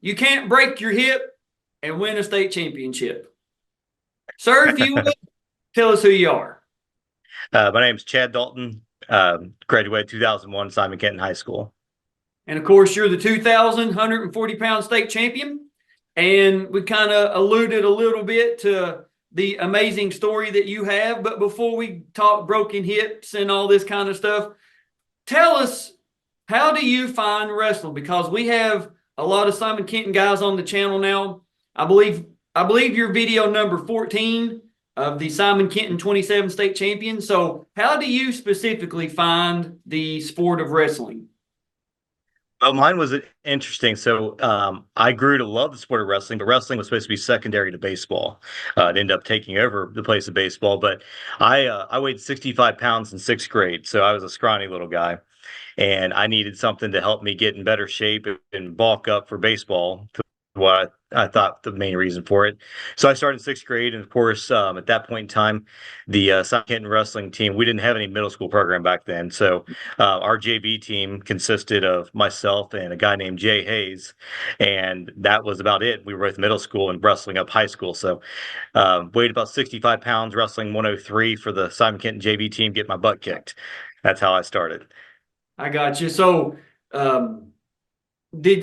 you can't break your hip and win a state championship. Sir, if you would, tell us who you are. My name is Chad Dalton. Graduated 2001 Simon Kenton High School. And of course, you're the 2,000 140-pound state champion. And we kind of alluded a little bit to the amazing story that you have. But before we talk broken hips and all this kind of stuff, tell us, how do you find wrestling? Because we have a lot of Simon Kenton guys on the channel now. I believe you're video number 14 of the Simon Kenton 27 state champion. So how do you specifically find the sport of wrestling? Well, mine was interesting. So I grew to love the sport of wrestling, but wrestling was supposed to be secondary to baseball. It ended up taking over the place of baseball. But I weighed 65 pounds in sixth grade, so I was a scrawny little guy, and I needed something to help me get in better shape and bulk up for baseball. What I thought the main reason for it. So I started in sixth grade, and of course, at that point in time, the Simon Kenton wrestling team, we didn't have any middle school program back then. So our JV team consisted of myself and a guy named Jay Hayes, and that was about it. We were both middle school and wrestling up high school. So weighed about 65 pounds, wrestling 103 for the Simon Kenton JV team, get my butt kicked. That's how I started. I got you. So,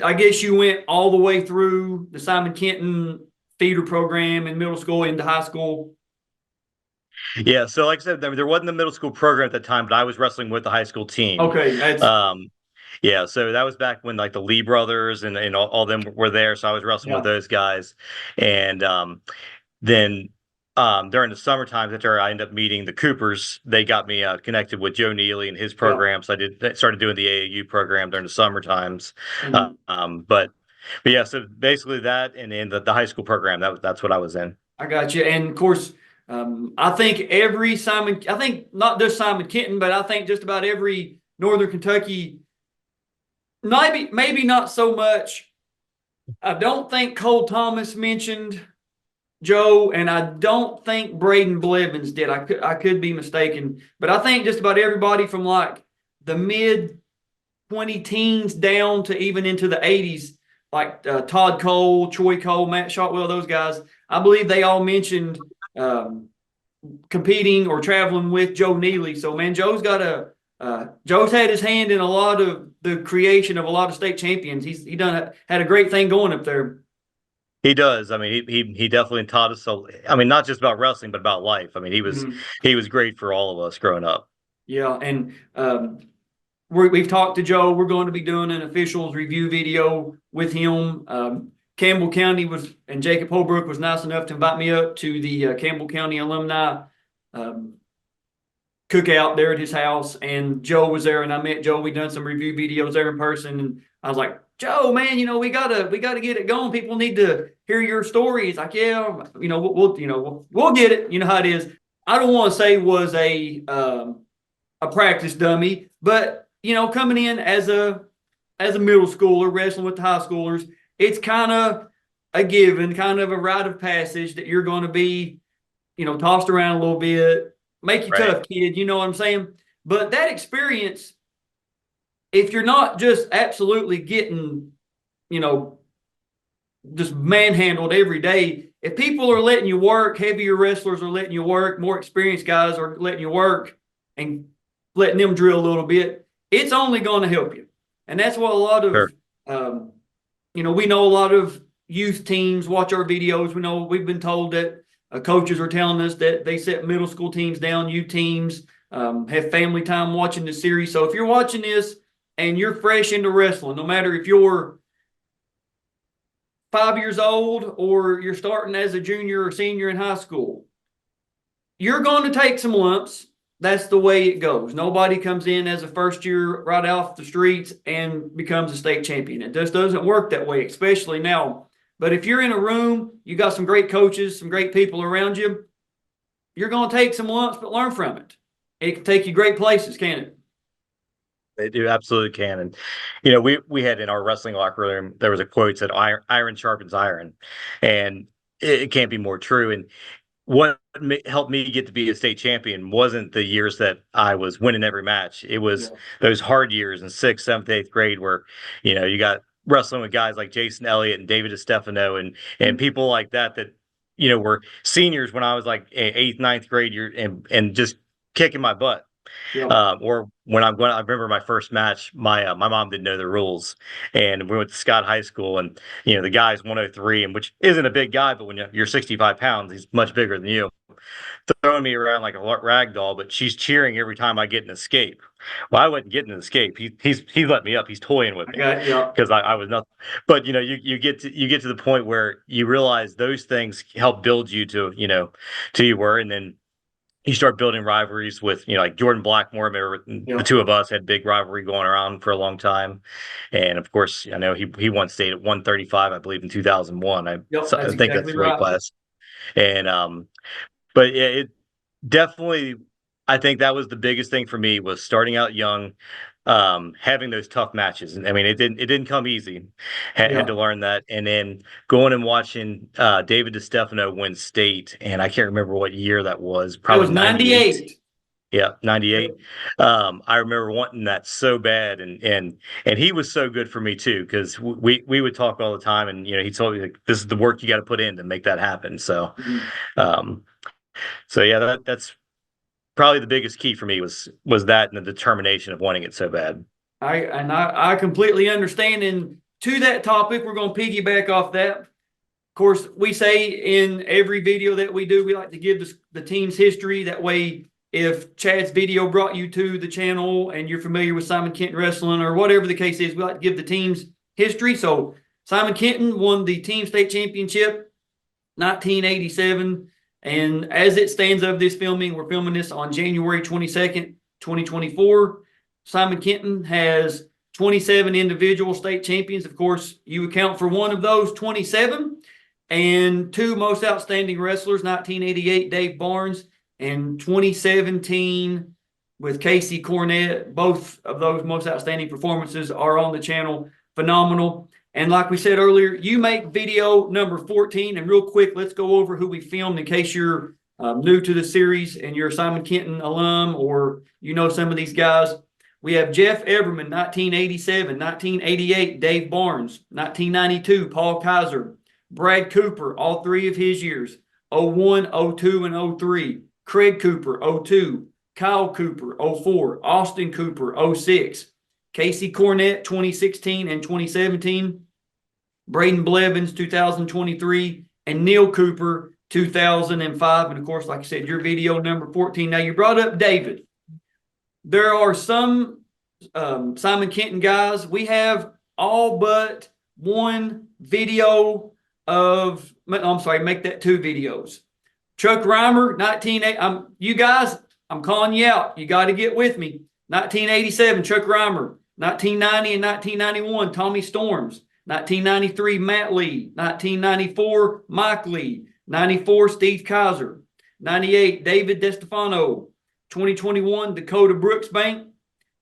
I guess you went all the way through the Simon Kenton feeder program in middle school into high school? Yeah, so like I said, there wasn't a middle school program at the time, but I was wrestling with the high school team. Okay, Yeah, so that was back when like the Lee brothers and all them were there. So I was wrestling with those guys, and then during the summer times after I ended up meeting the Coopers, they got me connected with Joe Neely and his program. So I started doing the AAU program during the summer times. But yeah, so basically that and in the high school program, that's what I was in. I got you. And of course, I think I think not just Simon Kenton, but I think just about every Northern Kentucky, maybe not so much. I don't think Cole Thomas mentioned Joe, and I don't think Braden Blevins did. I could be mistaken, but I think just about everybody from like the mid 20 teens down to even into the 80s, like Todd Cole, Troy Cole, Matt Shotwell, those guys, I believe they all mentioned competing or traveling with Joe Neely. So man, Joe's had his hand in a lot of the creation of a lot of state champions. He had a great thing going up there. He does. I mean, he definitely taught us. I mean, not just about wrestling, but about life. I mean, he was great for all of us growing up. Yeah, and we've talked to Joe. We're going to be doing an officials review video with him. Campbell County and Jacob Holbrook was nice enough to invite me up to the Campbell County alumni cookout there at his house, and Joe was there, and I met Joe. We done some review videos there in person, and I was like, Joe, man, we gotta get it going. People need to hear your story. He's like, yeah, we'll get it. You know how it is. I don't want to say was a practice dummy, but coming in as a middle schooler wrestling with the high schoolers, it's kind of a given, kind of a rite of passage that you're going to be, tossed around a little bit, make you tough, kid. You know what I'm saying? But that experience, if you're not just absolutely getting, just manhandled every day, if people are letting you work, heavier wrestlers are letting you work, more experienced guys are letting you work and letting them drill a little bit, it's only going to help you. And that's what a lot of, we know a lot of youth teams watch our videos. We know we've been told that coaches are telling us that they set middle school teams down, youth teams, have family time watching the series. So if you're watching this and you're fresh into wrestling, no matter if you're 5 years old or you're starting as a junior or senior in high school, you're going to take some lumps. That's the way it goes. Nobody comes in as a first year right off the streets and becomes a state champion. It just doesn't work that way, especially now. But if you're in a room, you got some great coaches, some great people around you, you're going to take some lumps, but learn from it. It can take you great places, can't it? They do, absolutely can. And we had in our wrestling locker room, there was a quote that said, "Iron sharpens iron," and it can't be more true. And what helped me get to be a state champion wasn't the years that I was winning every match. It was those hard years in sixth, seventh, eighth grade where you got wrestling with guys like Jason Elliott and David DiStefano and people like that were seniors when I was like eighth, ninth grade year and just kicking my butt. Yep. Or when I remember my first match, my mom didn't know the rules, and we went to Scott High School, and the guy's 103, and which isn't a big guy, but when you're 65 pounds, he's much bigger than you, throwing me around like a rag doll. But she's cheering every time I get an escape. Well, I wasn't getting an escape. He's let me up. He's toying with me because I was nothing. But you get to the point where you realize those things help build you to you were, and then you start building rivalries with, like Jordan Blackmore. I remember the two of us had big rivalry going around for a long time. And of course, I know he once stayed at 135, I believe, in 2001. I think that's the weight class. And, but yeah, it definitely, I think that was the biggest thing for me was starting out young, having those tough matches. And I mean, it didn't come easy. Had to learn that, and then going and watching David DiStefano win state, and I can't remember what year that was. Probably 98. Yeah, 98. I remember wanting that so bad, and he was so good for me too, because we would talk all the time, and he told me like, this is the work you got to put in to make that happen. So, so yeah, that's probably the biggest key for me was that and the determination of wanting it so bad. I completely understand. And to that topic, we're going to piggyback off that. Of course, we say in every video that we do, we like to give the team's history. That way, if Chad's video brought you to the channel and you're familiar with Simon Kenton Wrestling or whatever the case is, we like to give the team's history. So Simon Kenton won the team state championship 1987. And as it stands of this filming, we're filming this on January 22nd, 2024. Simon Kenton has 27 individual state champions. Of course, you account for one of those 27. And two most outstanding wrestlers, 1988, Dave Barnes, and 2017 with Casey Cornett. Both of those most outstanding performances are on the channel. Phenomenal. And like we said earlier, you make video number 14. And real quick, let's go over who we filmed in case you're new to the series and you're a Simon Kenton alum or some of these guys. We have Jeff Everman, 1987, 1988, Dave Barnes, 1992, Paul Kaiser, Brad Cooper, all three of his years, 01, 02, and 03, Craig Cooper, 02, Kyle Cooper, 04, Austin Cooper, 06, Casey Cornett, 2016 and 2017, Braden Blevins, 2023, and Neil Cooper, 2005. And of course, like I said, your video number 14. Now, you brought up David. There are some Simon Kenton guys. We have all but one video of, I'm sorry, make that two videos. Chuck Reimer, 1980. You guys, I'm calling you out. You got to get with me. 1987, Chuck Reimer. 1990 and 1991, Tommy Storms. 1993, Matt Lee. 1994, Mike Lee. 94, Steve Kaiser. 98, David DeStefano. 2021, Dakota Brooksbank.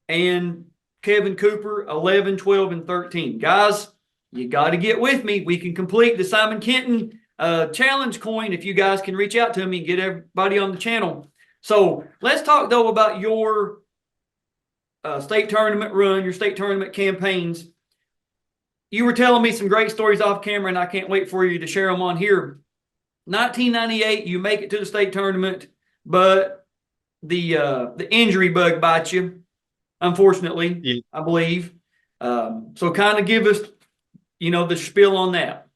And Kevin Cooper, 11, 12, and 13. Guys, you got to get with me. We can complete the Simon Kenton challenge coin if you guys can reach out to me and get everybody on the channel. So let's talk, though, about your state tournament run, your state tournament campaigns. You were telling me some great stories off camera, and I can't wait for you to share them on here. 1998, you make it to the state tournament, but the injury bug bites you, unfortunately, yeah. I believe. So kind of give us, the spiel on that.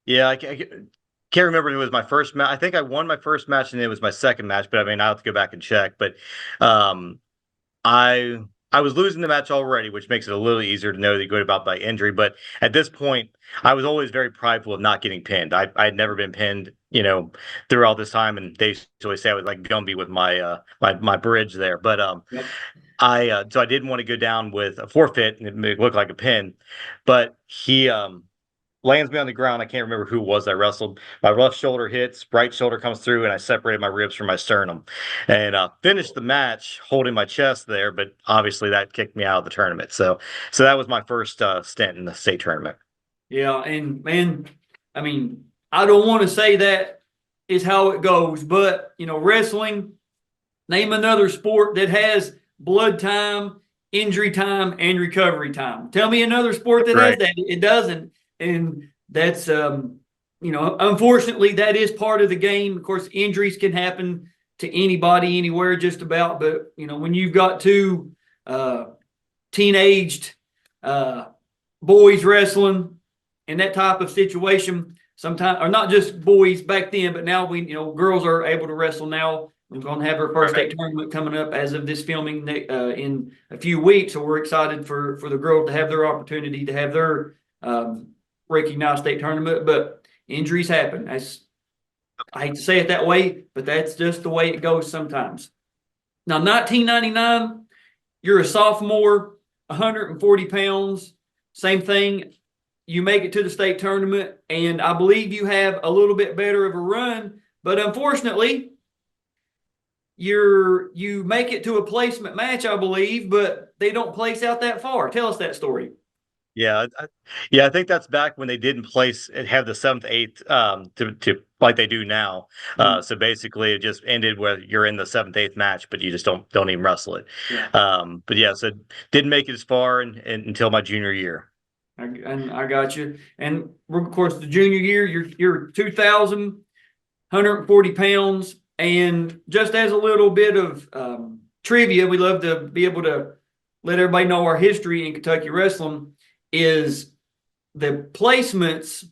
Yeah, I can't remember if it was my first match. I think I won my first match, and it was my second match, but I mean, I'll have to go back and check. But I was losing the match already, which makes it a little easier to know that you go about by injury. But at this point, I was always very prideful of not getting pinned. I had never been pinned, through all this time. And they always say I was like Gumby with my my bridge there. But yep. So I didn't want to go down with a forfeit and it looked like a pin. But he lands me on the ground. I can't remember who it was I wrestled. My left shoulder hits, right shoulder comes through, and I separated my ribs from my sternum. And finished the match holding my chest there, but obviously that kicked me out of the tournament. So that was my first stint in the state tournament. Yeah, and man, I mean, I don't want to say that is how it goes, but wrestling, name another sport that has blood time injury time and recovery time. Tell me another sport that has Right. that. It doesn't. And that's, unfortunately, that is part of the game. Of course, injuries can happen to anybody, anywhere, just about. But, when you've got two teenaged boys wrestling in that type of situation, sometimes, or not just boys back then, but now girls are able to wrestle now. We're going to have our first state tournament coming up as of this filming in a few weeks. So we're excited for the girls to have their opportunity to have their recognized state tournament. But injuries happen. I hate to say it that way, but that's just the way it goes sometimes. Now, 1999, you're a sophomore, 140 pounds, same thing. You make it to the state tournament, and I believe you have a little bit better of a run, but unfortunately, you make it to a placement match, I believe, but they don't place out that far. Tell us that story. Yeah, I think that's back when they didn't place and have the seventh, eighth to like they do now. So basically, it just ended where you're in the seventh, eighth match, but you just don't even wrestle it. Yeah. But yeah, so didn't make it as far until my junior year. I got you. And of course, the junior year, you're 2,000, 140 pounds. And just as a little bit of trivia, we love to be able to let everybody know our history in Kentucky wrestling is the placements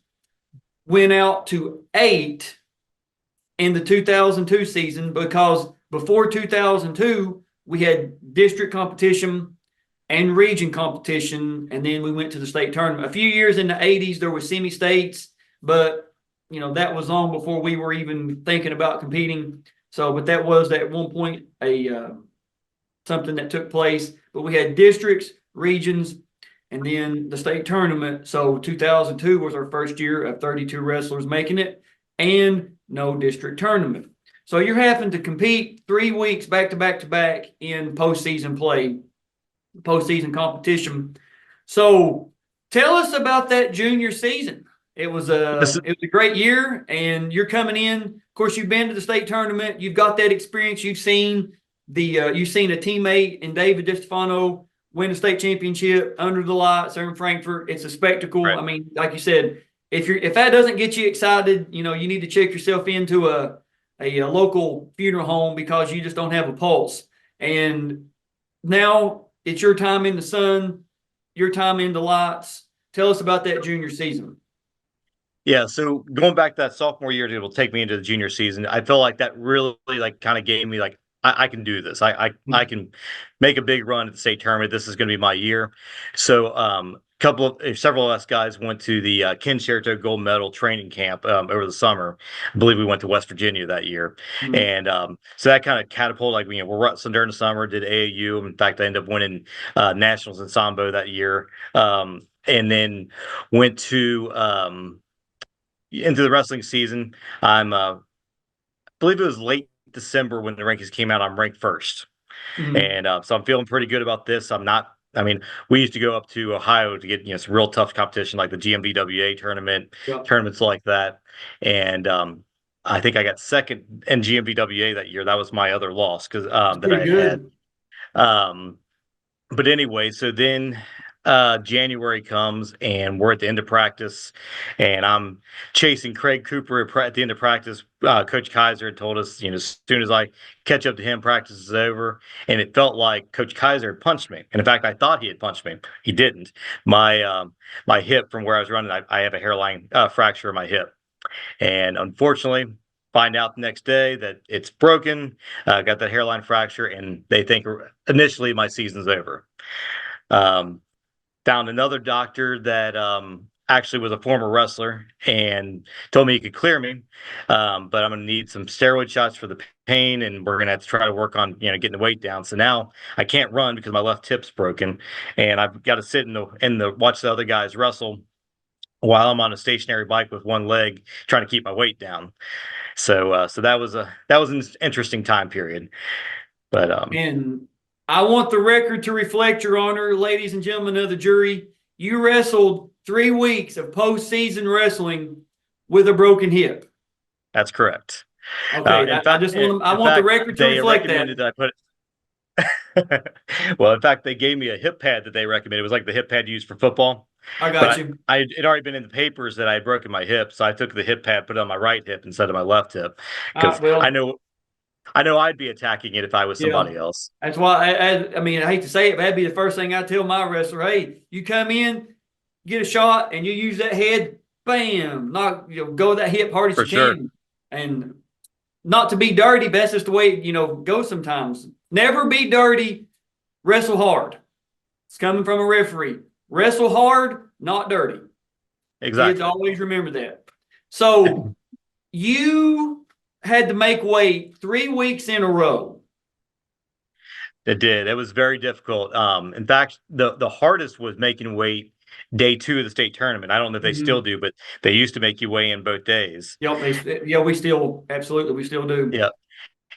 went out to 8 in the 2002 season, because before 2002, we had district competition and region competition, and then we went to the state tournament. A few years in the 80s, there was semi-states, but that was long before we were even thinking about competing. So, but that was at one point something that took place. But we had districts, regions, and then the state tournament. So 2002 was our first year of 32 wrestlers making it, and no district tournament. So you're having to compete 3 weeks back to back to back in postseason play, postseason competition. So tell us about that junior season. It was a great year, and you're coming in. Of course, you've been to the state tournament. You've got that experience. You've seen a teammate in David DiStefano win a state championship under the lights there in Frankfurt. It's a spectacle. Right. I mean, like you said, if that doesn't get you excited, you need to check yourself into a local funeral home, because you just don't have a pulse. And now it's your time in the sun, your time in the lights. Tell us about that junior season. Yeah, so going back to that sophomore year, it will take me into the junior season. I feel like that really kind of gave me I can do this. I can make a big run at the state tournament. This is going to be my year. So several of us guys went to the Ken Sherito gold medal training camp over the summer. I believe we went to West Virginia that year. And so that kind of catapulted, we're wrestling during the summer, did AAU. In fact, I ended up winning nationals in Sambo that year. And then went to into the wrestling season. I believe it was late December when the rankings came out. I'm ranked first. And so I'm feeling pretty good about this. We used to go up to Ohio to get some real tough competition like the GMVWA tournament, tournaments like that. And I think I got second in GMVWA that year. That was my other loss that I had. But anyway, so then January comes and we're at the end of practice, and I'm chasing Craig Cooper at the end of practice. Coach Kaiser had told us, as soon as I catch up to him, practice is over. And it felt like Coach Kaiser had punched me. And in fact, I thought he had punched me. He didn't. My hip, from where I was running, I have a hairline fracture in my hip. And unfortunately, find out the next day that it's broken, got that hairline fracture, and they think initially my season's over. Found another doctor that actually was a former wrestler and told me he could clear me, but I'm going to need some steroid shots for the pain, and we're going to have to try to work on getting the weight down. So now I can't run because my left hip's broken, and I've got to sit in the watch the other guys wrestle while I'm on a stationary bike with one leg trying to keep my weight down. So that was an interesting time period. But and I want the record to reflect, Your Honor, ladies and gentlemen of the jury, you wrestled 3 weeks of postseason wrestling with a broken hip. That's correct. Okay, I want the record to reflect that. Well, in fact, they gave me a hip pad that they recommended. It was like the hip pad used for football. I got But you. I it already been in the papers that I had broken my hip, so I took the hip pad, put it on my right hip instead of my left hip, because Well, I know I'd be attacking it if I was yeah. somebody else. That's why I mean, I hate to say it, but that'd be the first thing I tell my wrestler. Hey, you come in, get a shot, and you use that head, bam, go with that hip hard as For you sure. can. And not to be dirty, but that's just the way, goes sometimes. Never be dirty, wrestle hard. It's coming from a referee. Wrestle hard, not dirty. Kids Exactly. always remember that. So you had to make weight 3 weeks in a row. It did. It was very difficult. In fact, the hardest was making weight day two of the state tournament. I don't know if they still Mm-hmm. do, but they used to make you weigh in both days. Yep, we still absolutely we still do. Yeah.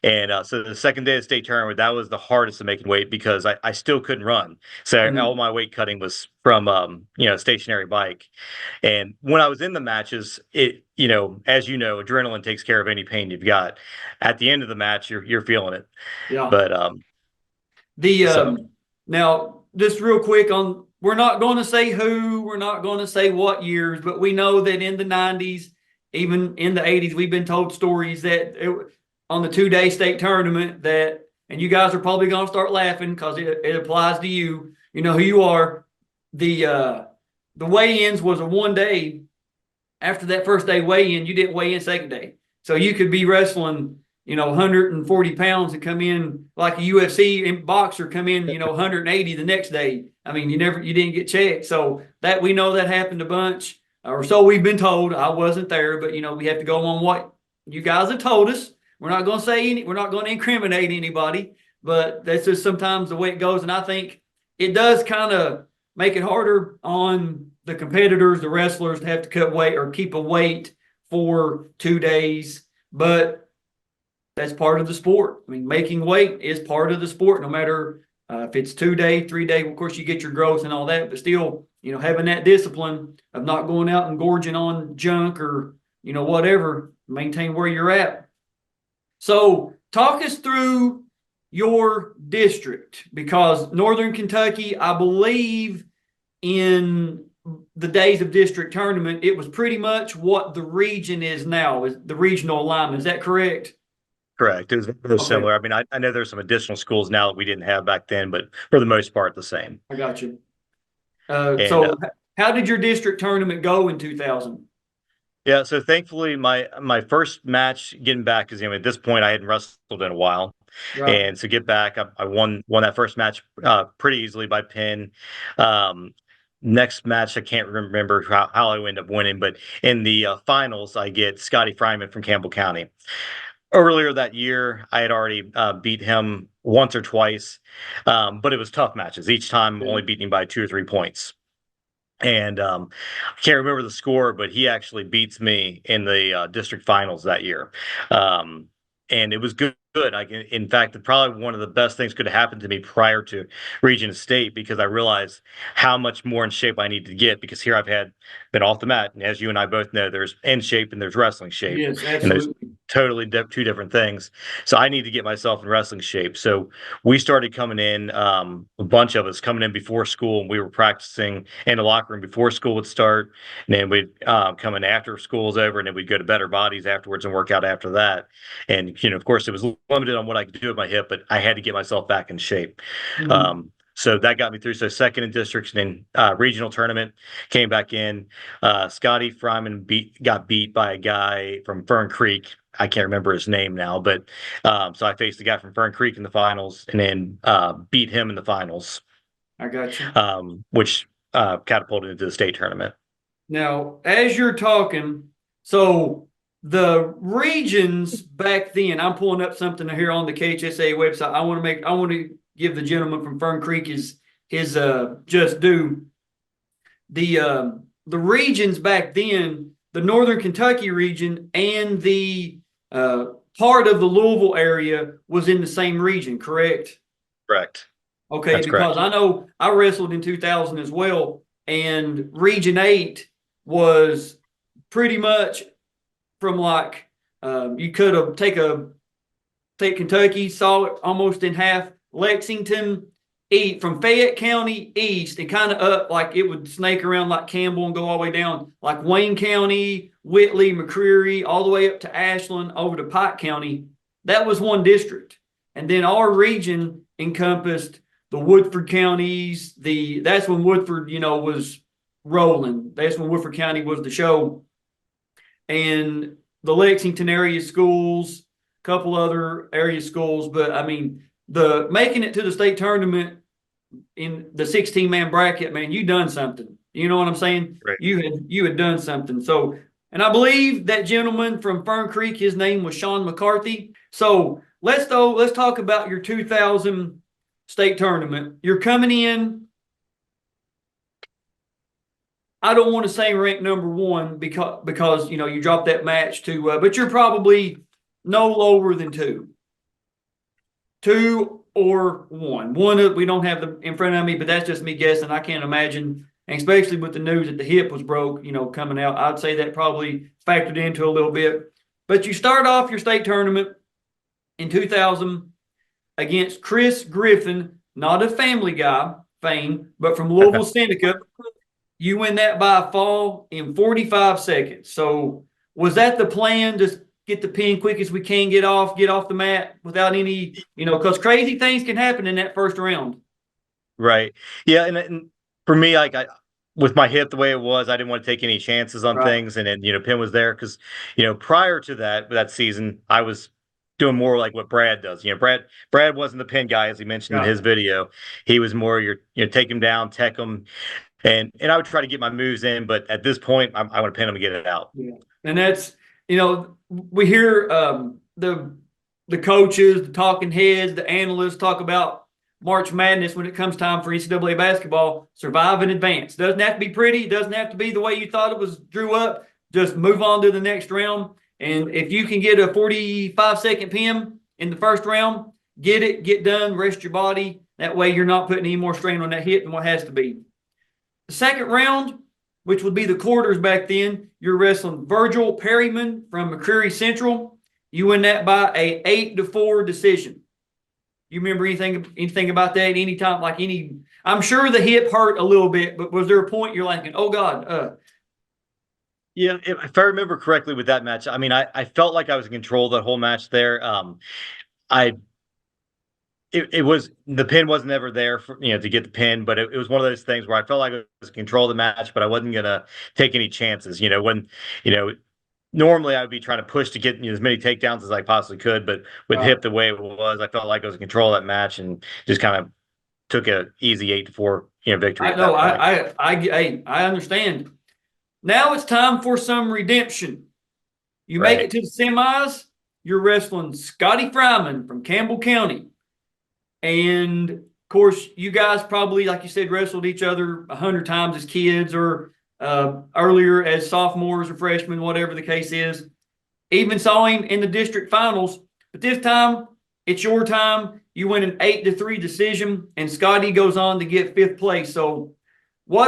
And so the second day of the state tournament, that was the hardest of making weight because I still couldn't run. So all Mm-hmm. my weight cutting was from stationary bike. And when I was in the matches, as you know, adrenaline takes care of any pain you've got. At the end of the match, you're feeling it. Yeah. But The so now just real quick on we're not going to say who, we're not going to say what years, but we know that in the 90s, even in the 80s, we've been told stories that on the 2-day state tournament that, and you guys are probably going to start laughing because it applies to you. You know who you are. The weigh-ins was a 1 day. After that first day weigh-in, you didn't weigh in second day. So you could be wrestling 140 pounds and come in like a UFC boxer, come in, 180 the next day. I mean, you didn't get checked. So that we know that happened a bunch, or so we've been told. I wasn't there, but we have to go on what you guys have told us. We're not going to we're not going to incriminate anybody, but that's just sometimes the way it goes. And I think it does kind of make it harder on the competitors, the wrestlers to have to cut weight or keep a weight for 2 days. But that's part of the sport. I mean, making weight is part of the sport, no matter if it's 2 day, 3 day. Of course, you get your growth and all that, but still, having that discipline of not going out and gorging on junk or whatever, maintain where you're at. So, talk us through your district, because Northern Kentucky, I believe, in the days of district tournament, it was pretty much what the region is now, is the regional alignment. Is that correct? correct. It was very Okay, similar. I mean, I know there's some additional schools now that we didn't have back then, but for the most part, the same. I got you. And So how did your district tournament go in 2000? yeah, so thankfully, my first match getting back, because at this point I hadn't wrestled in a while, Right. and to get back, I won that first match pretty easily by pin. Next match, I can't remember how I ended up winning, but in the finals, I get Scotty Fryman from Campbell County. Earlier that year, I had already beat him once or twice, but it was tough matches. Each time, Yeah. only beating him by 2 or 3 points. And I can't remember the score, but he actually beats me in the district finals that year. And it was good. In fact, probably one of the best things could have happened to me prior to Region State, because I realized how much more in shape I need to get, because here I've been off the mat. And as you and I both know, there's in shape and there's wrestling shape, Yes, and there's absolutely. totally two different things. So I need to get myself in wrestling shape. So we started coming in, a bunch of us coming in before school, and we were practicing in the locker room before school would start. And then we'd come in after school's over, and then we'd go to Better Bodies afterwards and work out after that. And, of course, it was limited on what I could do with my hip, but I had to get myself back in shape. Mhm. So that got me through. So second in districts, and then regional tournament, came back in. Scotty Fryman got beat by a guy from Fern Creek. I can't remember his name now, but so I faced a guy from Fern Creek in the finals, and then beat him in the finals, I got you. which catapulted into the state tournament. Now, as you're talking, so the regions back then, I'm pulling up something here on the KHSAA website. I want to give the gentleman from Fern Creek his just due. The regions back then, the Northern Kentucky region and the part of the Louisville area was in the same region, correct? Correct. Okay, That's because correct. I know I wrestled in 2000 as well, and Region 8 was pretty much from like you could have take Kentucky, saw it almost in half, Lexington, from Fayette County east and kind of up, like it would snake around like Campbell and go all the way down like Wayne County, Whitley, McCreary, all the way up to Ashland, over to Pike County. That was one district. And then our region encompassed the Woodford counties. That's when Woodford, was rolling. That's when Woodford County was the show. And the Lexington area schools, a couple other area schools. But I mean, the making it to the state tournament in the 16-man bracket, man, you done something. You know what I'm saying? Right. You had done something. So, and I believe that gentleman from Fern Creek, his name was Sean McCarthy. So let's talk about your 2000 state tournament. You're coming in, I don't want to say ranked number one because you dropped that match to, but you're probably no lower than two or one. One we don't have in front of me, but that's just me guessing. I can't imagine, and especially with the news that the hip was broke, coming out. I'd say that probably factored into a little bit. But you start off your state tournament in 2000 against Chris Griffin, not a Family Guy fame, but from Louisville Seneca. You win that by a fall in 45 seconds. So was that the plan? Just get the pin quick as we can, get off the mat without any, because crazy things can happen in that first round. Right. Yeah. And for me, like with my hip the way it was, I didn't want to take any chances on things. And then, Pin was there because, prior to that season, I was doing more like what Brad does. Brad wasn't the pin guy, as he mentioned in his video. He was more take him down, tech him. And I would try to get my moves in, but at this point, I want to pin him and get it out. Yeah. And that's, we hear the coaches, the talking heads, the analysts talk about March Madness when it comes time for NCAA basketball. Survive in advance. Doesn't have to be pretty. Doesn't have to be the way you thought it was drew up. Just move on to the next round. And if you can get a 45-second pin in the first round, get done, rest your body. That way you're not putting any more strain on that hip than what has to be. The second round, which would be the quarters back then, you're wrestling Virgil Perryman from McCreary Central. You win that by a 8-4 decision. You remember anything about that? I'm sure the hip hurt a little bit, but was there a point you're like, oh God? Yeah, if I remember correctly with that match, I mean, I felt like I was in control of that whole match there. It was, the pin wasn't ever there for, to get the pin, but it was one of those things where I felt like I was in control of the match, but I wasn't going to take any chances. Normally I would be trying to push to get as many takedowns as I possibly could, but with hip the way it was, I felt like I was in control of that match and just kind of took a easy 8-4, victory. I understand. Now it's time for some redemption. You make it to the semis, you're wrestling Scotty Fryman from Campbell County. And of course, you guys probably, like you said, wrestled each other 100 times as kids or earlier as sophomores or freshmen, whatever the case is. Even saw him in the district finals, but this time it's your time. You win an 8-3 decision, and Scotty goes on to get 5th place. So, I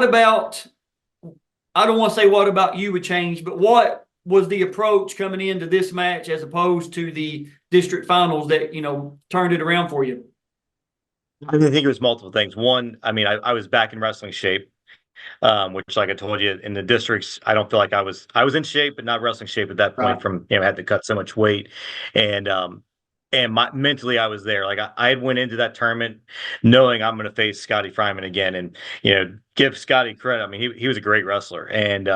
don't want to say what about you would change, but what was the approach coming into this match as opposed to the district finals that turned it around for you? I think it was multiple things. One, I mean, I was back in wrestling shape, which, like I told you, in the districts, I don't feel like I was in shape, but not wrestling shape at that point. From I had to cut so much weight, and mentally I was there. Like I had went into that tournament knowing I'm going to face Scotty Fryman again, and give Scotty credit. I mean, he was a great wrestler, and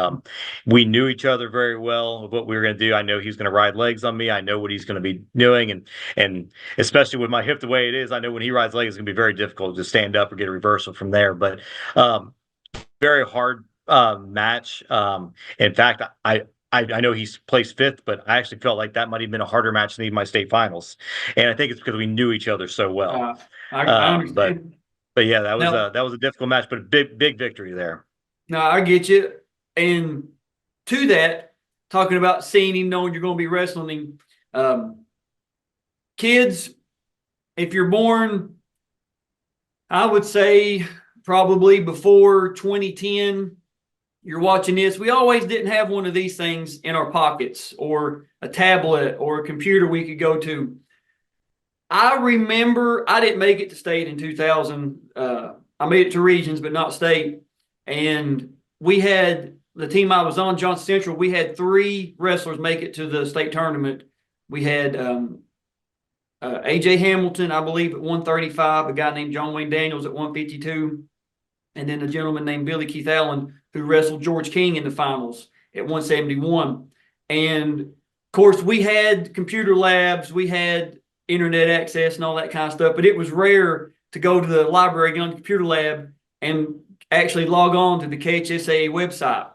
we knew each other very well of what we were going to do. I know he's going to ride legs on me. I know what he's going to be doing, and especially with my hip the way it is, I know when he rides legs, it's going to be very difficult to stand up or get a reversal from there. But very hard match. In fact, I know he's placed 5th, but I actually felt like that might have been a harder match than even my state finals, and I think it's because we knew each other so well. I understand. But yeah, that was a difficult match, but a big victory there. No, I get you. And to that, talking about seeing him, knowing you're going to be wrestling him, kids, if you're born, I would say probably before 2010. You're watching this. We always didn't have one of these things in our pockets or a tablet or a computer we could go to. I remember I didn't make it to state in 2000. I made it to regions, but not state. And we had the team I was on, Johnson Central. We had 3 wrestlers make it to the state tournament. We had AJ Hamilton, I believe, at 135. A guy named John Wayne Daniels at 152, and then a gentleman named Billy Keith Allen who wrestled George King in the finals at 171. And of course, we had computer labs, we had internet access and all that kind of stuff, but it was rare to go to the library, get on the computer lab, and actually log on to the KHSAA website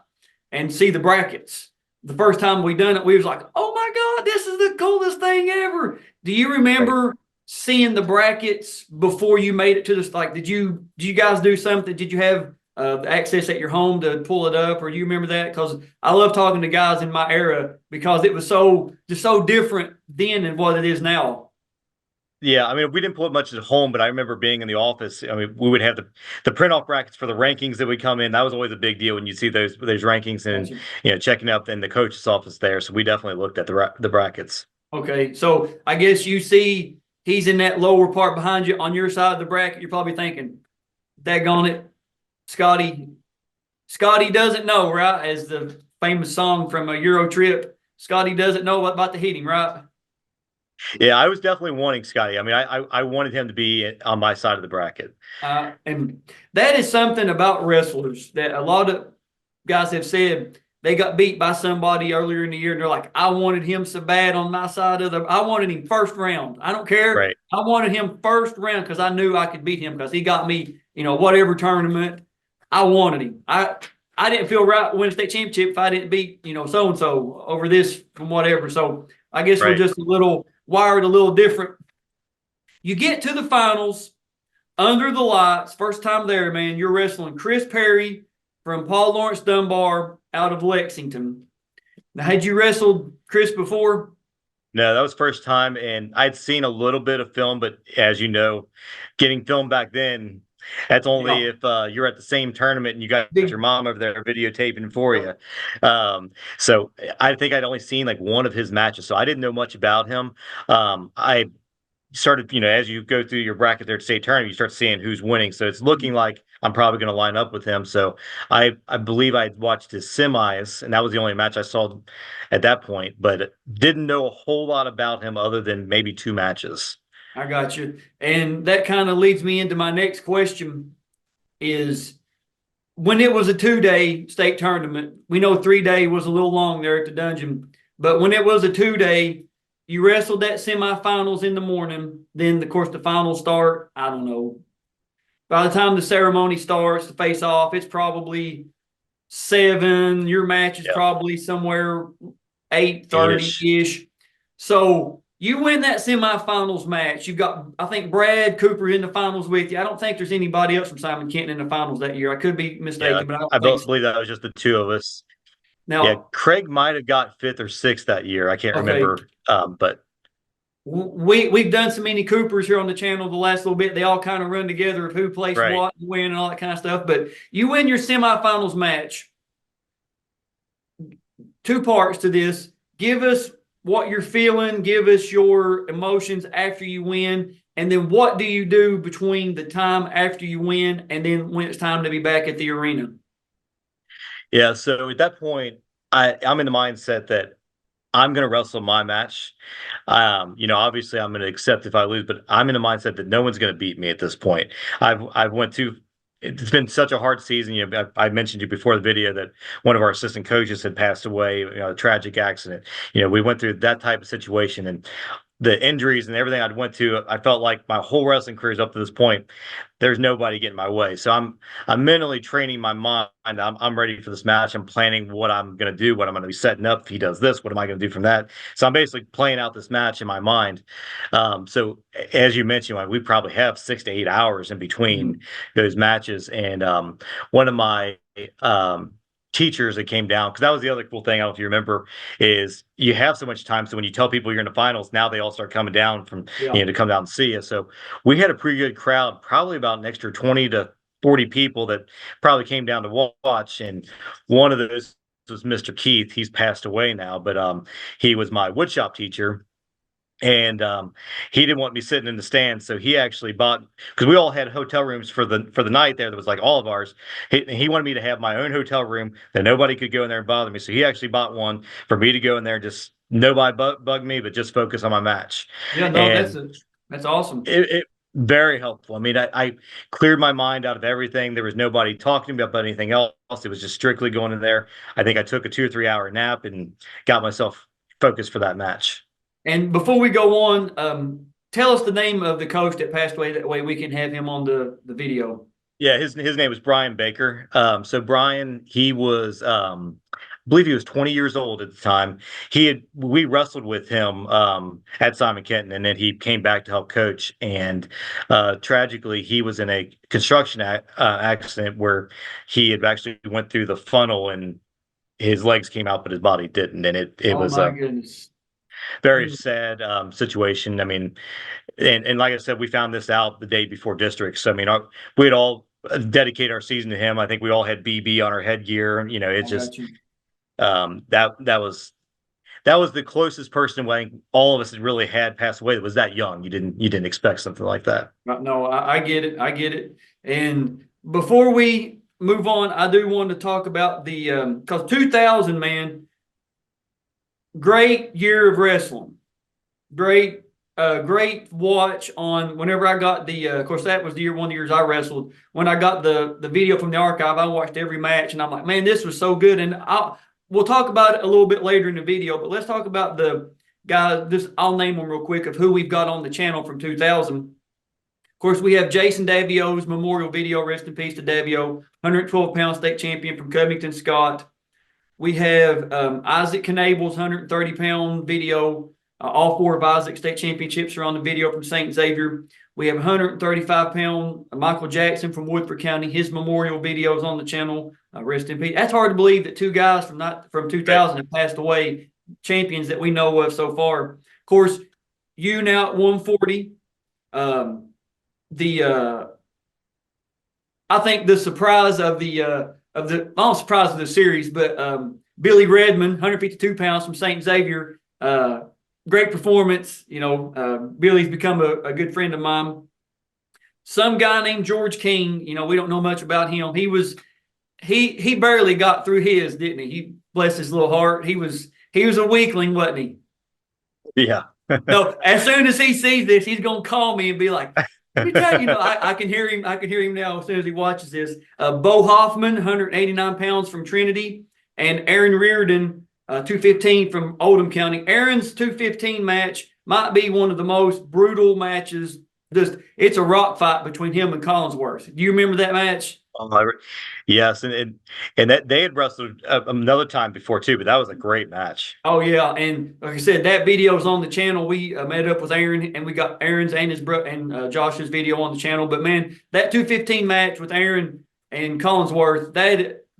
and see the brackets. The first time we done it, we was like, "Oh my God, this is the coolest thing ever!" Do you remember seeing the brackets before you made it to this? Like, did you guys do something? Did you have access at your home to pull it up, or do you remember that? Because I love talking to guys in my era because it was just so different then than what it is now. Yeah, I mean, we didn't pull it much at home, but I remember being in the office. I mean, we would have the print off brackets for the rankings that would come in. That was always a big deal when you see those rankings and checking up in the coach's office there. So we definitely looked at the brackets. Okay, so I guess you see he's in that lower part behind you on your side of the bracket. You're probably thinking, "Daggone it, Scotty." Scotty doesn't know, right? As the famous song from a Euro trip, Scotty doesn't know what about to hit him, right? Yeah, I was definitely wanting Scotty. I mean, I wanted him to be on my side of the bracket. And that is something about wrestlers that a lot of guys have said they got beat by somebody earlier in the year, and they're like, "I wanted him so bad on my side of I wanted him first round. I don't care. Right. I wanted him first round because I knew I could beat him because he got me, whatever tournament. I wanted him. I didn't feel right winning state championship if I didn't beat, so and so over this from whatever. So I guess we're just a little wired a little different. You get to the finals under the lights, first time there, man. You're wrestling Chris Perry from Paul Lawrence Dunbar out of Lexington. Now, had you wrestled Chris before? No, that was first time, and I'd seen a little bit of film, but as you know, getting film back then, that's only if you're at the same tournament and you got your mom over there videotaping for you. So I think I'd only seen like one of his matches, so I didn't know much about him. I started, as you go through your bracket there at state tournament, you start seeing who's winning. So it's looking like I'm probably going to line up with him. So I believe I watched his semis, and that was the only match I saw at that point, but didn't know a whole lot about him other than maybe 2 matches. I got you. And that kind of leads me into my next question is when it was a 2-day state tournament, we know 3-day was a little long there at the dungeon, but when it was a 2-day, you wrestled that semifinals in the morning. Then, of course, the finals start, I don't know. By the time the ceremony starts, the face off, it's probably 7. Your match is probably somewhere 8:30-ish. So you win that semifinals match. You've got, I think, Brad Cooper in the finals with you. I don't think there's anybody else from Simon Kenton in the finals that year. I could be mistaken, but I believe that was just the 2 of us. Now, Craig might have got 5th or 6th that year. I can't remember, but we've done so many Coopers here on the channel the last little bit. They all kind of run together of who placed what and when and all that kind of stuff. But you win your semifinals match. 2 parts to this. Give us what you're feeling. Give us your emotions after you win. And then what do you do between the time after you win and then when it's time to be back at the arena? Yeah, so at that point, I'm in the mindset that I'm going to wrestle my match. Obviously I'm going to accept if I lose, but I'm in the mindset that no one's going to beat me at this point. It's been such a hard season. I mentioned to you before the video that one of our assistant coaches had passed away, a tragic accident. We went through that type of situation, and the injuries and everything I'd went to, I felt like my whole wrestling career is up to this point. There's nobody getting my way. So I'm mentally training my mind. I'm ready for this match. I'm planning what I'm going to do, what I'm going to be setting up. If he does this, what am I going to do from that? So I'm basically playing out this match in my mind. So as you mentioned, we probably have 6 to 8 hours in between those matches. And one of my teachers that came down, because that was the other cool thing, I don't know if you remember, is you have so much time, so when you tell people you're in the finals, now they all start coming down from to come down and see you. So we had a pretty good crowd, probably about an extra 20 to 40 people that probably came down to watch, and one of those was Mr. Keith. He's passed away now, but he was my woodshop teacher. And he didn't want me sitting in the stands, so he actually bought, because we all had hotel rooms for the night there. That was like all of ours. He wanted me to have my own hotel room that nobody could go in there and bother me. So he actually bought one for me to go in there and just nobody bug me, but just focus on my match. Yeah, no, And that's awesome. it very helpful. I mean, I cleared my mind out of everything. There was nobody talking to me about anything else. It was just strictly going in there. I think I took a 2 or 3 hour nap and got myself focused for that match. And before we go on, tell us the name of the coach that passed away. That way we can have him on the video. Yeah, his name was Brian Baker. So Brian, he was I believe he was 20 years old at the time. We wrestled with him at Simon Kenton, and then he came back to help coach. And tragically, he was in a construction accident where he had actually went through the funnel and his legs came out, but his body didn't. And it Oh was my a goodness. very sad situation. I mean, and like I said, we found this out the day before districts. So, I mean, we'd all dedicate our season to him. I think we all had BB on our headgear. You know, I it's got just you. that was the closest person I think all of us had really had pass away that was that young. You didn't expect something like that. No, I get it. I get it. And before we move on, I do want to talk about the because 2000, man, great year of wrestling. Great watch on whenever I got the of course that was one of the years I wrestled. When I got the video from the archive, I watched every match and I'm like, man, this was so good. And we'll talk about it a little bit later in the video, but let's talk about the guys. I'll name them real quick of who we've got on the channel from 2000. Of course, we have Jason Davio's memorial video, rest in peace to Davio, 112-pound state champion from Covington, Scott. We have Isaac Knable's 130-pound video. All four of Isaac's state championships are on the video from St. Xavier. We have 135-pound Michael Jackson from Woodford County. His memorial video is on the channel. Rest in peace. That's hard to believe that two guys from 2000 have passed away, champions that we know of so far. Of course, you now at 140. I think the surprise of not surprise of the series, but Billy Redmond, 152 pounds from St. Xavier. Great performance. You know, Billy's become a good friend of mine. Some guy named George King, you know, we don't know much about him. He barely got through his, didn't he? He bless his little heart. He was a weakling, wasn't he? Yeah. No, as soon as he sees this, he's gonna call me and be like, let me tell you, you know, I can hear him. I can hear him now as soon as he watches this. Bo Hoffman, 189 pounds from Trinity, and Aaron Reardon, 215 from Oldham County. Aaron's 215 match might be one of the most brutal matches. It's a rock fight between him and Collinsworth. Do you remember that match? Yes, and that they had wrestled another time before too, but that was a great match. Oh yeah, and like I said, that video is on the channel. We met up with Aaron, and we got Aaron's and his brother and Josh's video on the channel. But man, that 215 match with Aaron and Collinsworth,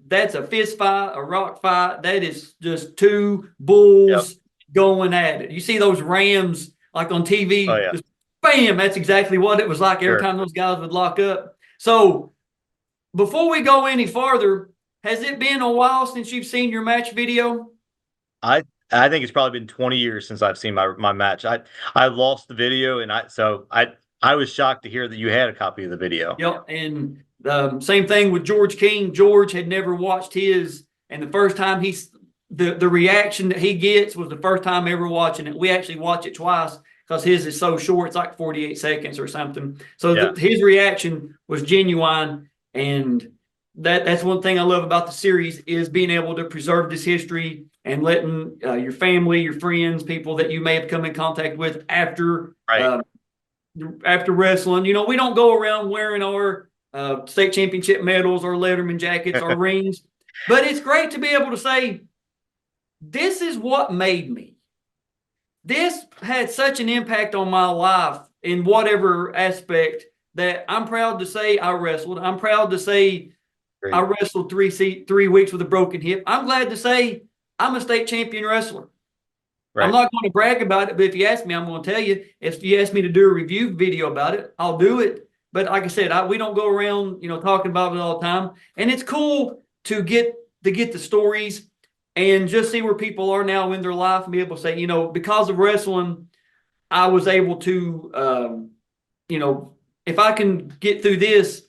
that's a fist fight, a rock fight. That is just two bulls going at it. You see those Rams like on TV, Oh yeah, just bam. That's exactly what it was like every time those guys would lock up. So before we go any farther, has it been a while since you've seen your match video? I think it's probably been 20 years since I've seen my match. I lost the video, and I was shocked to hear that you had a copy of the video. Yep, and same thing with George King. George had never watched his, and the first time the reaction that he gets was the first time ever watching it. We actually watch it twice because his is so short; it's like 48 seconds or something. So his reaction was genuine. And that's one thing I love about the series is being able to preserve this history and letting your family, your friends, people that you may have come in contact with after wrestling. You know, we don't go around wearing our state championship medals or Letterman jackets or rings, but it's great to be able to say, this is what made me. This had such an impact on my life in whatever aspect that I'm proud to say I wrestled. I'm proud to say I wrestled 3 weeks with a broken hip. I'm glad to say I'm a state champion wrestler. Right. I'm not going to brag about it, but if you ask me, I'm going to tell you. If you ask me to do a review video about it, I'll do it. But like I said, we don't go around, you know, talking about it all the time. And it's cool to get the stories and just see where people are now in their life and be able to say, you know, because of wrestling, I was able to, if I can get through this,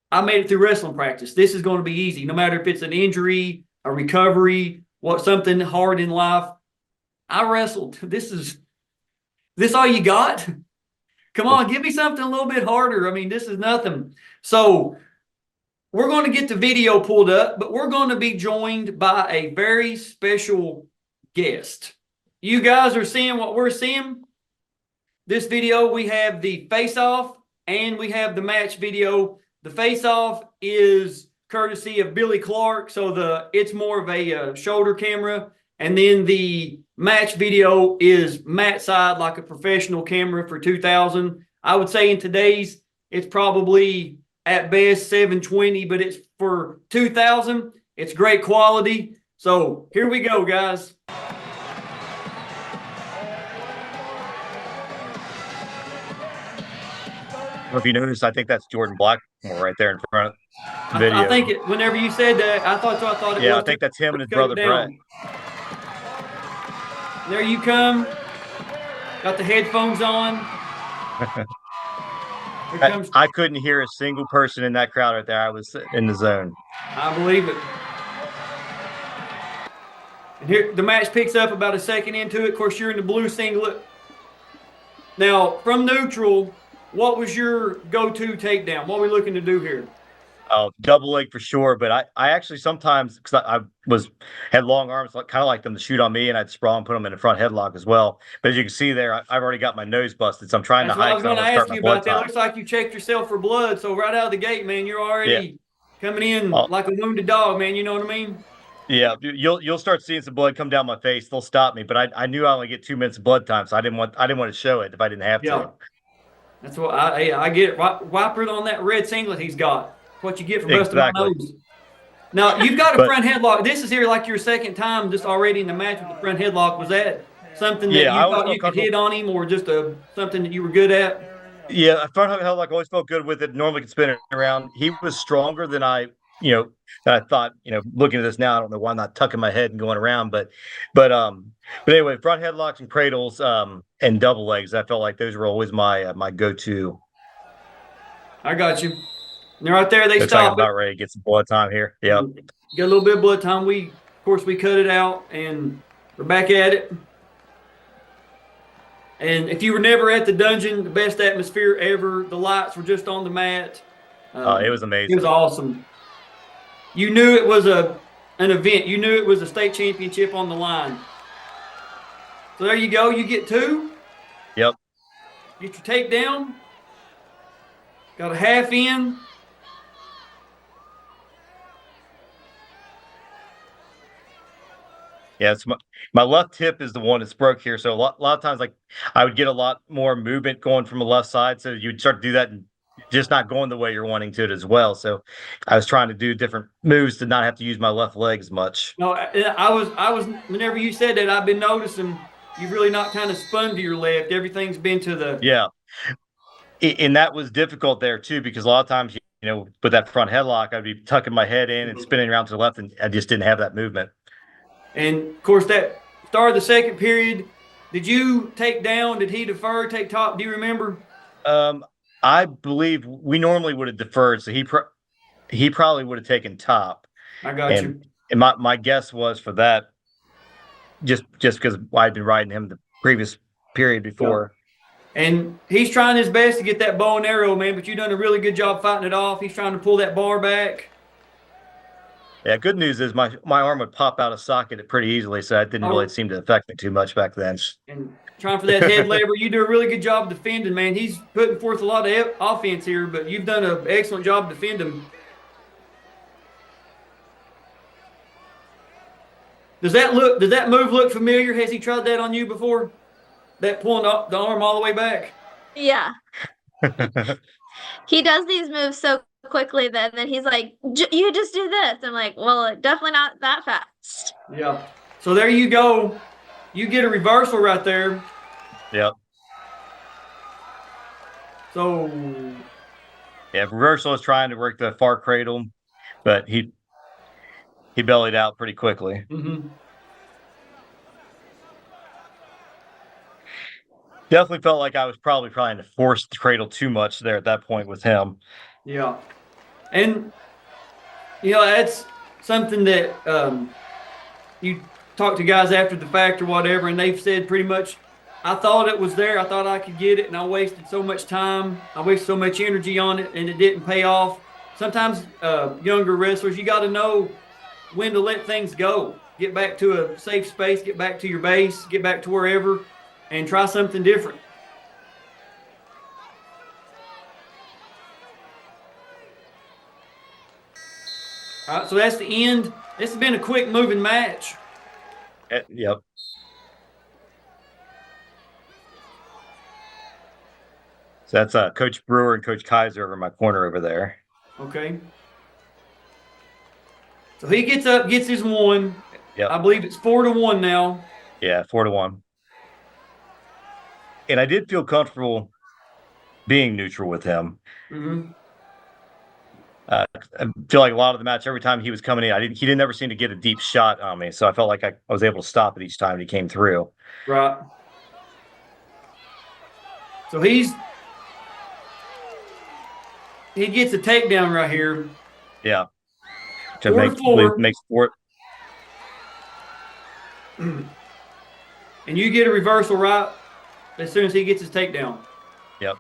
I made it through wrestling practice. This is going to be easy, no matter if it's an injury, a recovery, something hard in life. I wrestled. This all you got? Come on, give me something a little bit harder. I mean, this is nothing. So we're going to get the video pulled up, but we're going to be joined by a very special guest. You guys are seeing what we're seeing. This video, we have the face-off and we have the match video. The face-off is courtesy of Billy Clark, so it's more of a shoulder camera. And then the match video is Matt side, like a professional camera for 2000. I would say in today's, it's probably at best 720, but it's for 2000. It's great quality. So here we go, guys. If you notice, I think that's Jordan Blackmore right there in front of the video. I think whenever you said that, I thought it was. Yeah, I think that's him and his brother Brett. There you come. Got the headphones on. I couldn't hear a single person in that crowd right there. I was in the zone. I believe it. And here the match picks up about a second into it. Of course, you're in the blue singlet. Now, from neutral, what was your go-to takedown? What are we looking to do here? Oh, double leg for sure. But I actually sometimes, because I had long arms, kind of like them to shoot on me, and I'd sprawl and put them in a front headlock as well. But as you can see there, I've already got my nose busted, so I'm trying to hide. I was going to ask you about that. Looks like you checked yourself for blood. So right out of the gate, man, you're already coming in like a wounded dog, man. You know what I mean? Yeah, you'll start seeing some blood come down my face. They'll stop me, but I knew I only get 2 minutes of blood time, so I didn't want to show it if I didn't have to. That's what I get it. Wipe it on that red singlet he's got. What you get for busting my nose. Now, you've got a front headlock. This is here like your second time just already in the match with the front headlock. Was that something that you thought you could hit on him, or just something that you were good at? Yeah, front headlock, always felt good with it. Normally could spin it around. He was stronger than I thought. Looking at this now, I don't know why I'm not tucking my head and going around. But anyway, front headlocks and cradles and double legs. I felt like those were always my go-to. I got you. And right there, they Looks stop. Like I'm about ready to get some blood time here. Yeah. Got a little bit of blood time. Of course, we cut it out, and we're back at it. And if you were never at the dungeon, the best atmosphere ever. The lights were just on the mat. It was amazing. It was awesome. You knew it was an event. You knew it was a state championship on the line. So there you go. You get 2. Yep. Get your takedown. Got a half in. Yeah, it's my left hip is the one that's broke here. So a lot of times, like I would get a lot more movement going from the left side. So you'd start to do that and just not going the way you're wanting to it as well. So I was trying to do different moves to not have to use my left leg as much. No, I was. Whenever you said that, I've been noticing you've really not kind of spun to your left. Everything's been to the. Yeah, and that was difficult there too, because a lot of times with that front headlock, I'd be tucking my head in and spinning around to the left, and I just didn't have that movement. And, of course, that start of the second period, did you take down? Did he defer, take top? Do you remember? I believe we normally would have deferred, so he probably would have taken top. I got you. And my guess was for that, just because I'd been riding him the previous period before. Yeah. And he's trying his best to get that bow and arrow, man, but you've done a really good job fighting it off. He's trying to pull that bar back. Yeah, good news is my arm would pop out of socket pretty easily, so that didn't really seem to affect me too much back then. And trying for that head lever, you do a really good job defending, man. He's putting forth a lot of offense here, but you've done an excellent job defending. Does that move look familiar? Has he tried that on you before? That pulling up the arm all the way back? Yeah. He does these moves so quickly then he's like, you just do this. I'm like, well, definitely not that fast. Yeah. So there you go. You get a reversal right there. Yep. So. Yeah, reversal is trying to work the far cradle, but he bellied out pretty quickly. Mm-hmm. Definitely felt like I was probably trying to force the cradle too much there at that point with him. Yeah. And, that's something that you talk to guys after the fact or whatever, and they've said pretty much, I thought it was there. I thought I could get it, and I wasted so much time. I wasted so much energy on it, and it didn't pay off. Sometimes younger wrestlers, you got to know when to let things go. Get back to a safe space, get back to your base, get back to wherever, and try something different. All right, so that's the end. This has been a quick moving match. Yep. So that's Coach Brewer and Coach Kaiser over in my corner over there. Okay. So he gets up, gets his one. Yep. I believe it's 4-1 now. Yeah, 4-1. And I did feel comfortable being neutral with him. Mm-hmm. I feel like a lot of the match, every time he was coming in, he didn't ever seem to get a deep shot on me. So I felt like I was able to stop it each time he came through. Right. So he gets a takedown right here. Yeah. 4-4. Makes 4. And you get a reversal right as soon as he gets his takedown. Yep.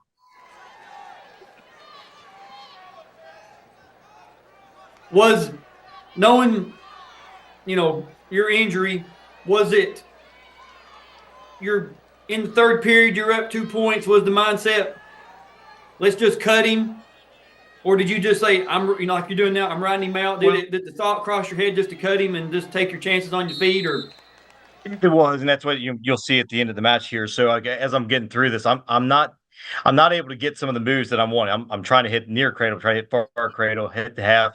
Was knowing, your injury, was it you're in the third period, you're up 2 points, was the mindset, let's just cut him? Or did you just say, like you're doing now, I'm riding him out? Did the thought cross your head just to cut him and just take your chances on your feet? Or it was, and that's what you'll see at the end of the match here. So as I'm getting through this, I'm not able to get some of the moves that I'm wanting. I'm trying to hit near cradle, try to hit far cradle, hit the half.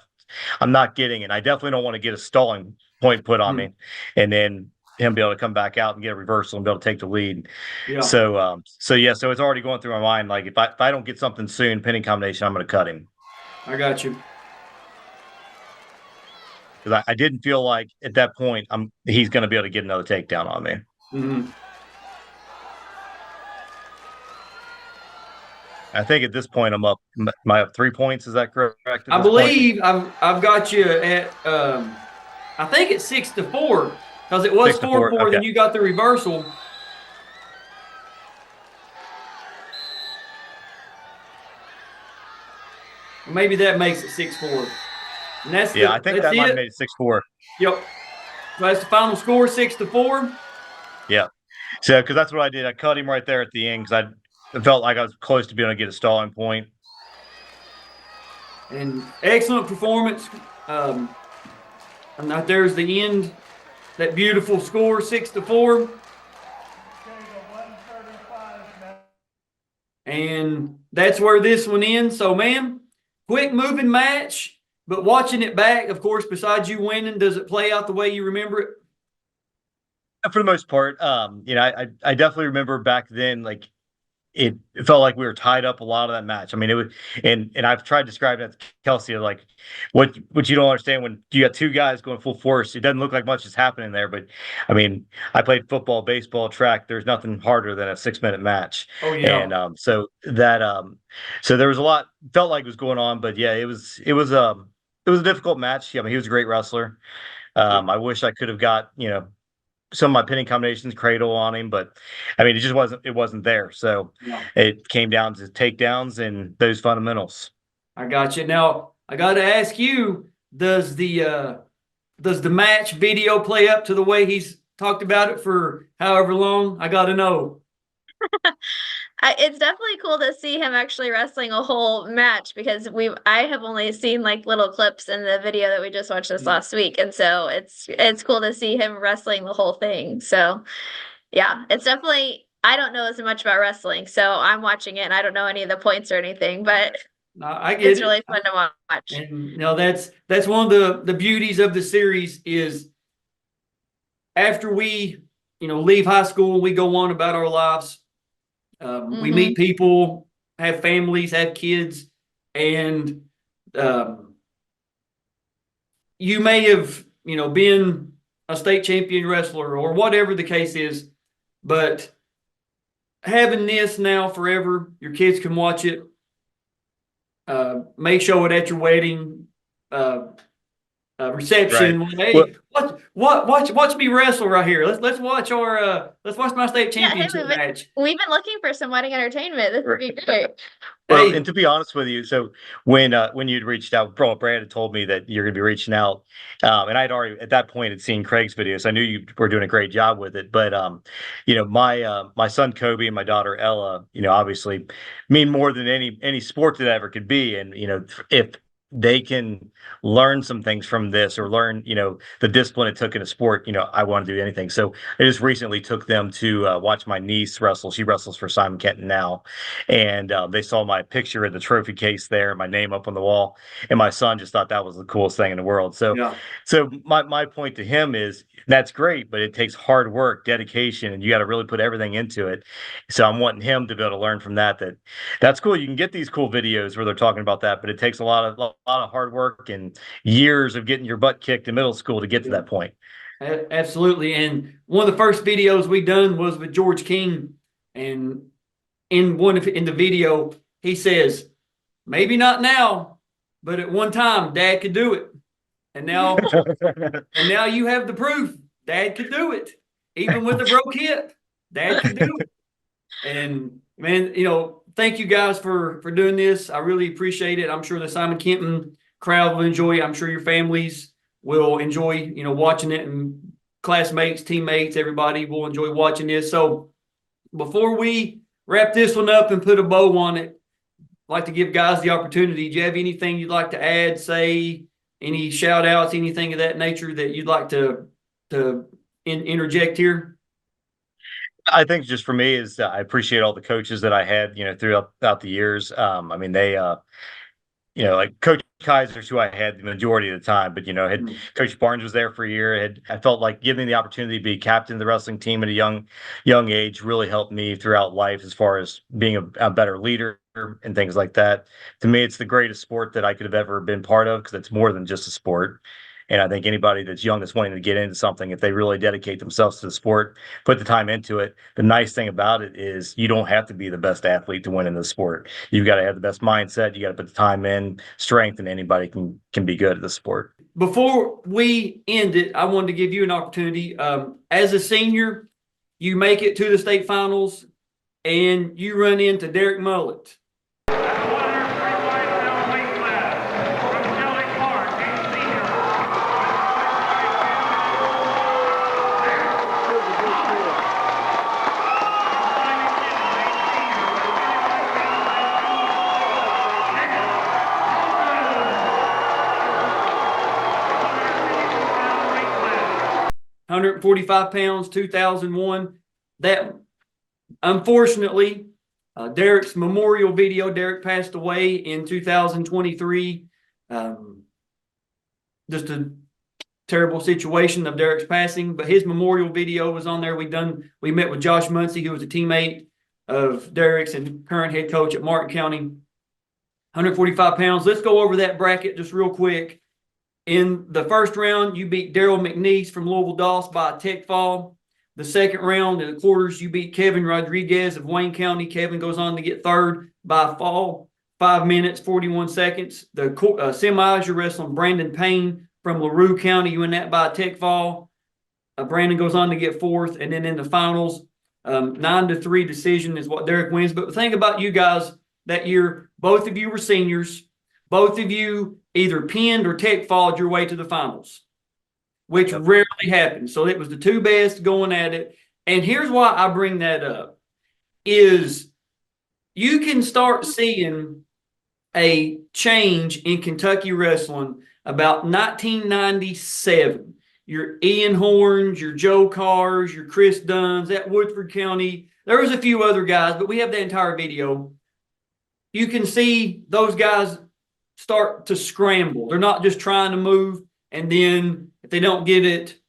I'm not getting it. I definitely don't want to get a stalling point put on me, and then him be able to come back out and get a reversal and be able to take the lead. Yeah. So it's already going through my mind. Like if I don't get something soon, pinning combination, I'm going to cut him. I got you. Because I didn't feel like at that point he's going to be able to get another takedown on me. Mm-hmm. I think at this point I'm up. Am I up 3 points? Is that correct? I believe I've got you at I think it's 6-4 because it was 4-4. Okay. Then you got the reversal. Maybe that makes it 6-4. And that's I think that might have made it 6-4. Yep. So that's the final score, 6-4. Yeah. So because that's what I did. I cut him right there at the end because I felt like I was close to being able to get a stalling point. And excellent performance. And right there's the end. That beautiful score, 6-4. And that's where this one ends. So, man, quick moving match. But watching it back, of course, besides you winning, does it play out the way you remember it? For the most part, I definitely remember back then, like it felt like we were tied up a lot of that match. I mean, it was, and I've tried describing it to Kelsey, like what you don't understand when you got two guys going full force. It doesn't look like much is happening there, but I mean, I played football, baseball, track. There's nothing harder than a 6-minute match. Oh yeah. And so there was a lot felt like was going on, but yeah, it was a difficult match. I mean, he was a great wrestler. I wish I could have got some of my pinning combinations cradle on him, but I mean, it wasn't there. So It came down to takedowns and those fundamentals. I got you. Now I got to ask you, does the match video play up to the way he's talked about it for however long? I got to know. It's definitely cool to see him actually wrestling a whole match because I have only seen like little clips in the video that we just watched this last week, and so it's cool to see him wrestling the whole thing. So yeah, it's definitely, I don't know as much about wrestling, so I'm watching it and I don't know any of the points or anything, but I get it's it. really fun to watch. And that's one of the beauties of the series is after we leave high school, we go on about our lives. We meet people, have families, have kids, and you may have, been a state champion wrestler or whatever the case is, but having this now forever. Your kids can watch it. May show it at your wedding. Reception. Right. Hey, watch me wrestle right here. Let's watch let's watch my state Yeah, hey, championship match. we've been looking for some wedding entertainment. This would be great. Well, Hey, and to be honest with you, so when you'd reached out, Brad had told me that you're going to be reaching out, and I'd already at that point had seen Craig's video, so I knew you were doing a great job with it. But my son Kobe and my daughter Ella, obviously mean more than any sport that ever could be, and if they can learn some things from this or learn the discipline it took in a sport, I want to do anything. So I just recently took them to watch my niece wrestle. She wrestles for Simon Kenton now, and they saw my picture in the trophy case there, my name up on the wall, and my son just thought that was the coolest thing in the world. So yeah. so my point to him is that's great, but it takes hard work, dedication, and you got to really put everything into it. So I'm wanting him to be able to learn from that's cool. You can get these cool videos where they're talking about that, but it takes a lot of hard work and years of getting your butt kicked in middle school to get to that point. Absolutely. And one of the first videos we done was with George King, and in the video he says, maybe not now, but at one time Dad could do it, and now you have the proof. Dad could do it, even with a broke hip. Dad could do it. And man, thank you guys for doing this. I really appreciate it. I'm sure the Simon Kenton crowd will enjoy it. I'm sure your families will enjoy, watching it, and classmates, teammates, everybody will enjoy watching this. So before we wrap this one up and put a bow on it, I'd like to give guys the opportunity. Do you have anything you'd like to add, say, any shout outs, anything of that nature that you'd like to interject here? I think just for me is I appreciate all the coaches that I had, throughout the years. I mean, they, like Coach Kaiser's who I had the majority of the time, but had Coach Barnes was there for a year. I felt like giving the opportunity to be captain of the wrestling team at a young age really helped me throughout life as far as being a better leader and things like that. To me, it's the greatest sport that I could have ever been part of because it's more than just a sport. And I think anybody that's young that's wanting to get into something, if they really dedicate themselves to the sport, put the time into it, the nice thing about it is you don't have to be the best athlete to win in the sport. You've got to have the best mindset. You got to put the time in, strength, and anybody can be good at the sport. Before we end it, I wanted to give you an opportunity. As a senior, you make it to the state finals, and you run into Derek Mullet. 145 pounds, 2001. That, unfortunately, Derek's memorial video, Derek passed away in 2023. Just a terrible situation of Derek's passing, but his memorial video was on there. We met with Josh Muncie, who was a teammate of Derek's and current head coach at Martin County. 145 pounds. Let's go over that bracket just real quick. In the first round, you beat Daryl McNeese from Louisville Doss by a tech fall. The second round in the quarters, you beat Kevin Rodriguez of Wayne County. Kevin goes on to get third by a fall, 5 minutes, 41 seconds. The semis, you're wrestling Brandon Payne from LaRue County. You win that by a tech fall. Brandon goes on to get fourth. And then in the finals, 9-3 decision is what Derek wins. But the thing about you guys that year, both of you were seniors. Both of you either pinned or tech falled your way to the finals, which rarely happens. So it was the two best going at it. And here's why I bring that up is you can start seeing a change in Kentucky wrestling about 1997. Your Ian Horns, your Joe Carrs, your Chris Dunns at Woodford County. There was a few other guys, but we have the entire video. You can see those guys start to scramble. They're not just trying to move, and then if they don't get it,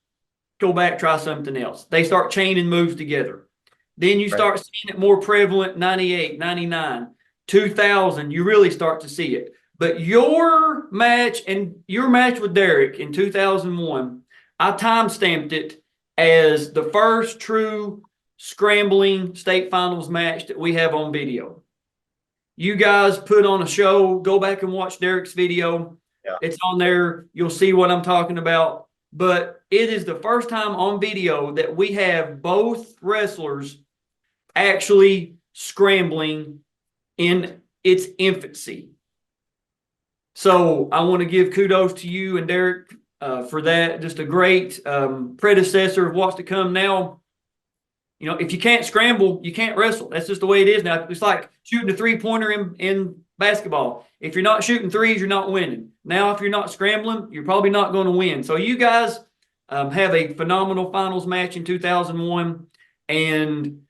go back, try something else. They start chaining moves together. Then you start seeing it more prevalent, 98, 99, 2000, you really start to see it. But your match with Derek in 2001, I time-stamped it as the first true scrambling state finals match that we have on video. You guys put on a show. Go back and watch Derek's video. Yeah. It's on there. You'll see what I'm talking about. But it is the first time on video that we have both wrestlers actually scrambling in its infancy. So I want to give kudos to you and Derek for that. Just a great predecessor of what's to come now. You know, if you can't scramble, you can't wrestle. That's just the way it is now. It's like shooting a three-pointer in basketball. If you're not shooting threes, you're not winning. Now, if you're not scrambling, you're probably not going to win. So you guys have a phenomenal finals match in 2001, and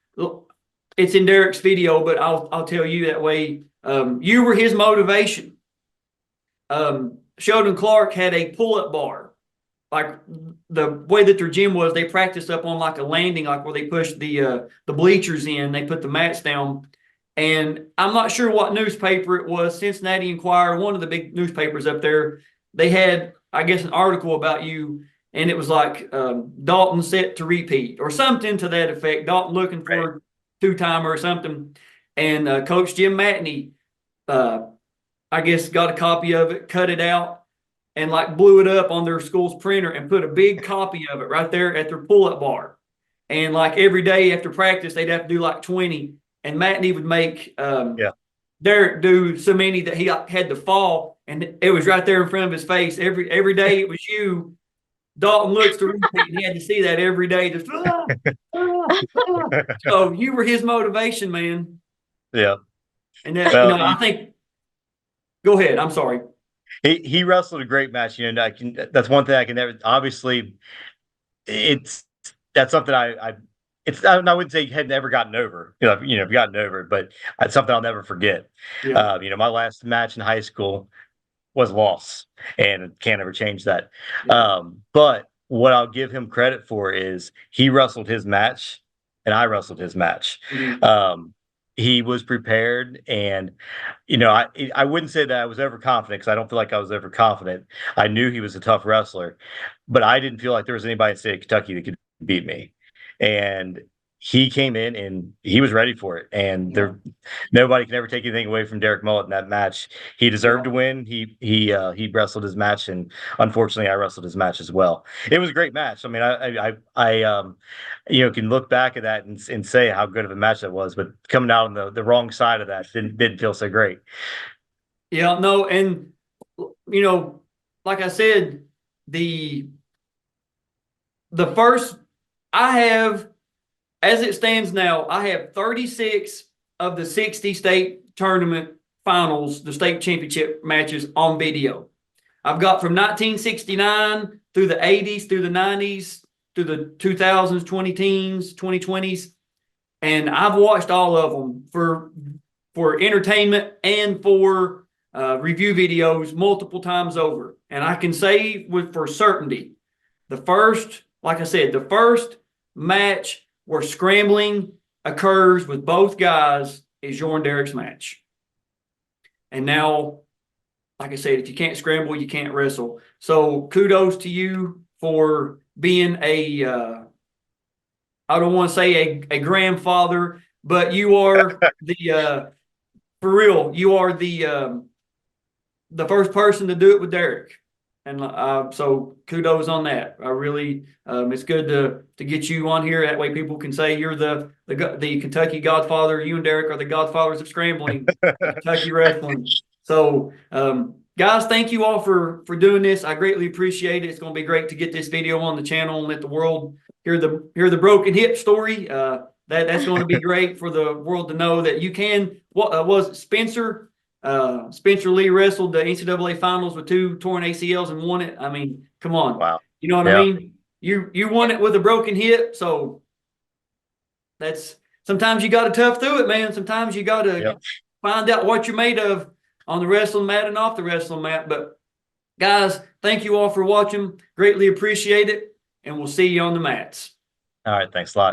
it's in Derek's video, but I'll tell you that way. You were his motivation. Sheldon Clark had a pull-up bar. Like the way that their gym was, they practiced up on like a landing, like where they pushed the bleachers in. They put the mats down. And I'm not sure what newspaper it was, Cincinnati Enquirer, one of the big newspapers up there. They had, I guess, an article about you, and it was like Dalton set to repeat or something to that effect. Dalton looking for a two-timer or something. And Coach Jim Matney, I guess, got a copy of it, cut it out, and like blew it up on their school's printer and put a big copy of it right there at their pull-up bar. And like every day after practice, they'd have to do like 20. And Matney would make Derek do so many that he had to fall, and it was right there in front of his face. Every day it was you. Dalton looks to repeat, and he had to see that every day. Just So you were his motivation, man. Yeah. And that, well, I think. Go ahead. I'm sorry. He wrestled a great match. That's one thing I can never. Obviously, that's something I wouldn't say had never gotten over. I've gotten over it, but it's something I'll never forget. Yeah. My last match in high school was loss, and can't ever change that. Yeah. But what I'll give him credit for is he wrestled his match, and I wrestled his match. Mm-hmm. He was prepared, and I wouldn't say that I was ever confident, because I don't feel like I was ever confident. I knew he was a tough wrestler, but I didn't feel like there was anybody in the state of Kentucky that could beat me. And he came in and he was ready for it. And nobody can ever take anything away from Derek Mullet in that match. He deserved to win. He wrestled his match, and unfortunately, I wrestled his match as well. It was a great match. I mean, I can look back at that and say how good of a match that was, but coming out on the wrong side of that didn't feel so great. Yeah, no, and like I said, the first. I have, as it stands now, I have 36 of the 60 state tournament finals, the state championship matches on video. I've got from 1969 through the 80s, through the 90s, through the 2000s, 2010s, 2020s, and I've watched all of them for entertainment and for review videos multiple times over. And I can say for certainty, like I said, the first match where scrambling occurs with both guys is your and Derek's match. And now, like I said, if you can't scramble, you can't wrestle. So kudos to you for being I don't want to say a grandfather, but you are for real, you are the first person to do it with Derek. And so kudos on that. I really, it's good to get you on here. That way people can say you're the Kentucky Godfather. You and Derek are the godfathers of scrambling, Kentucky wrestling. So, guys, thank you all for doing this. I greatly appreciate it. It's going to be great to get this video on the channel and let the world hear the broken hip story. That's going to be great for the world to know that you can. What was it, Spencer Lee wrestled the NCAA finals with 2 torn ACLs and won it. I mean, come on. Wow. You know what I mean? You won it with a broken hip. So sometimes you got to tough through it, man. Sometimes you got to find out what you're made of on the wrestling mat and off the wrestling mat. But guys, thank you all for watching. Greatly appreciate it. And we'll see you on the mats. All right. Thanks a lot.